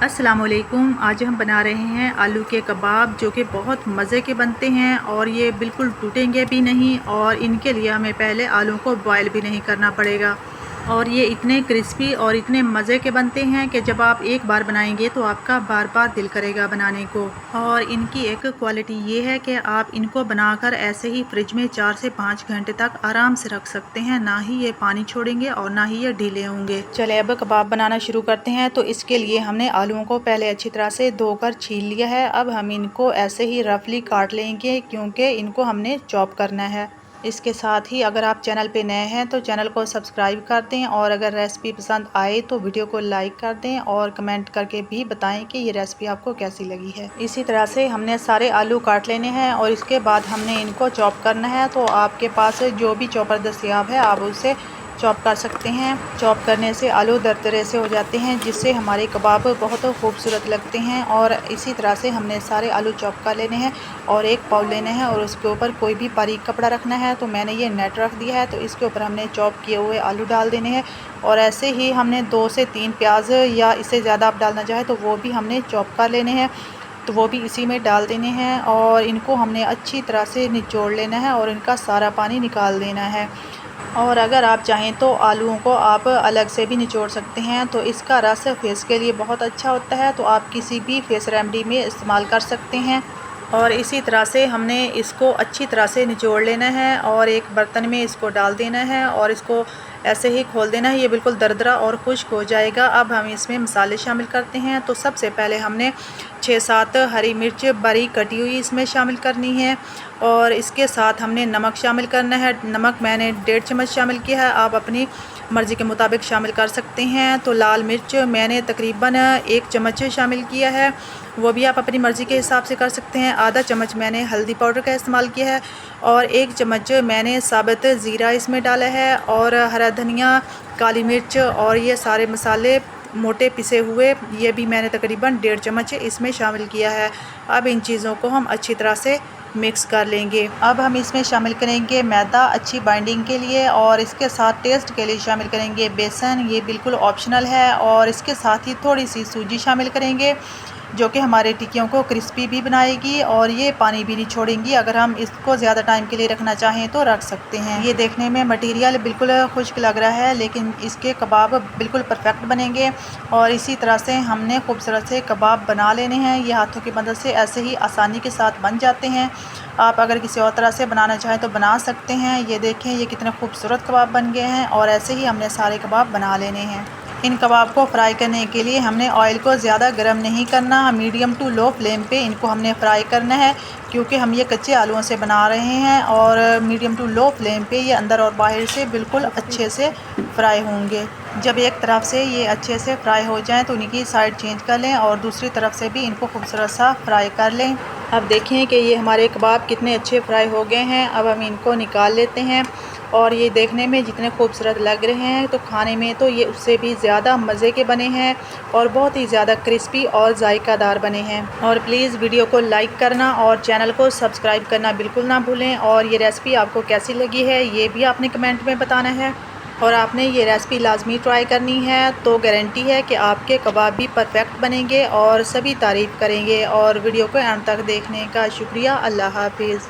अस्सलाम वालेकुम। आज हम बना रहे हैं आलू के कबाब, जो कि बहुत मज़े के बनते हैं और ये बिल्कुल टूटेंगे भी नहीं। और इनके लिए हमें पहले आलू को बॉयल भी नहीं करना पड़ेगा। और ये इतने क्रिस्पी और इतने मज़े के बनते हैं कि जब आप एक बार बनाएंगे तो आपका बार बार दिल करेगा बनाने को। और इनकी एक क्वालिटी ये है कि आप इनको बनाकर ऐसे ही फ्रिज में 4 से 5 घंटे तक आराम से रख सकते हैं। ना ही ये पानी छोड़ेंगे और ना ही ये ढीले होंगे। चले अब कबाब बनाना शुरू करते हैं। तो इसके लिए हमने आलूओं को पहले अच्छी तरह से धोकर छील लिया है। अब हम इनको ऐसे ही रफली काट लेंगे, क्योंकि इनको हमने चॉप करना है। इसके साथ ही अगर आप चैनल पे नए हैं तो चैनल को सब्सक्राइब कर दें, और अगर रेसिपी पसंद आए तो वीडियो को लाइक कर दें और कमेंट करके भी बताएं कि ये रेसिपी आपको कैसी लगी है। इसी तरह से हमने सारे आलू काट लेने हैं और इसके बाद हमने इनको चॉप करना है। तो आपके पास जो भी चॉपर दस्तयाब है आप उससे चॉप कर सकते हैं। चॉप करने से आलू दरदरे से हो जाते हैं, जिससे हमारे कबाब बहुत खूबसूरत लगते हैं। और इसी तरह से हमने सारे आलू चॉप कर लेने हैं और एक बाउल लेना है और उसके ऊपर कोई भी बारीक कपड़ा रखना है। तो मैंने ये नेट रख दिया है, तो इसके ऊपर हमने चॉप किए हुए आलू डाल देने हैं। और ऐसे ही हमने 2 से 3 प्याज, या इससे ज़्यादा आप डालना चाहें तो वो भी हमने चॉप कर लेने हैं, तो वो भी इसी में डाल देने हैं। और इनको हमने अच्छी तरह से निचोड़ लेना है और इनका सारा पानी निकाल देना है। और अगर आप चाहें तो आलूओं को आप अलग से भी निचोड़ सकते हैं, तो इसका रस फेस के लिए बहुत अच्छा होता है। तो आप किसी भी फेस रेमेडी में इस्तेमाल कर सकते हैं। और इसी तरह से हमने इसको अच्छी तरह से निचोड़ लेना है और एक बर्तन में इसको डाल देना है और इसको ऐसे ही खोल देना है। ये बिल्कुल दरदरा और खुश्क हो जाएगा। अब हम इसमें मसाले शामिल करते हैं। तो सबसे पहले हमने 6-7 हरी मिर्च बारीक कटी हुई इसमें शामिल करनी है। और इसके साथ हमने नमक शामिल करना है। नमक मैंने 1.5 चम्मच शामिल किया है, आप अपनी मर्ज़ी के मुताबिक शामिल कर सकते हैं। तो लाल मिर्च मैंने तकरीबन 1 चम्मच शामिल किया है, वो भी आप अपनी मर्ज़ी के हिसाब से कर सकते हैं। आधा चम्मच मैंने हल्दी पाउडर का इस्तेमाल किया है और 1 चम्मच मैंने साबुत ज़ीरा इसमें डाला है। और हरा धनिया, काली मिर्च और ये सारे मसाले मोटे पिसे हुए, ये भी मैंने तकरीबन 1.5 चम्मच इसमें शामिल किया है। अब इन चीज़ों को हम अच्छी तरह से मिक्स कर लेंगे। अब हम इसमें शामिल करेंगे मैदा अच्छी बाइंडिंग के लिए, और इसके साथ टेस्ट के लिए शामिल करेंगे बेसन, ये बिल्कुल ऑप्शनल है। और इसके साथ ही थोड़ी सी सूजी शामिल करेंगे, जो कि हमारे टिक्कियों को क्रिस्पी भी बनाएगी और ये पानी भी नहीं छोड़ेंगी। अगर हम इसको ज़्यादा टाइम के लिए रखना चाहें तो रख सकते हैं। ये देखने में मटेरियल बिल्कुल खुश्क लग रहा है, लेकिन इसके कबाब बिल्कुल परफेक्ट बनेंगे। और इसी तरह से हमने खूबसूरत से कबाब बना लेने हैं। ये हाथों की मदद से ऐसे ही आसानी के साथ बन जाते हैं। आप अगर किसी और तरह से बनाना चाहें तो बना सकते हैं। ये देखें, ये कितने खूबसूरत कबाब बन गए हैं। और ऐसे ही हमने सारे कबाब बना लेने हैं। इन कबाब को फ्राई करने के लिए हमने ऑयल को ज़्यादा गर्म नहीं करना, मीडियम टू लो फ्लेम पे इनको हमने फ्राई करना है, क्योंकि हम ये कच्चे आलूओं से बना रहे हैं। और मीडियम टू लो फ्लेम पे ये अंदर और बाहर से बिल्कुल अच्छे से फ्राई होंगे। जब एक तरफ से ये अच्छे से फ्राई हो जाएं तो इनकी साइड चेंज कर लें और दूसरी तरफ से भी इनको खूबसूरत सा फ्राई कर लें। अब देखें कि ये हमारे कबाब कितने अच्छे फ्राई हो गए हैं। अब हम इनको निकाल लेते हैं। और ये देखने में जितने खूबसूरत लग रहे हैं, तो खाने में तो ये उससे भी ज़्यादा मज़े के बने हैं और बहुत ही ज़्यादा क्रिस्पी और जायकादार बने हैं। और प्लीज़ वीडियो को लाइक करना और चैनल को सब्सक्राइब करना बिल्कुल ना भूलें। और ये रेसिपी आपको कैसी लगी है ये भी आपने कमेंट में बताना है। और आपने ये रेसिपी लाजमी ट्राई करनी है, तो गारंटी है कि आपके कबाब भी परफेक्ट बनेंगे और सभी तारीफ़ करेंगे। और वीडियो को अंत तक देखने का शुक्रिया। अल्लाह हाफिज़।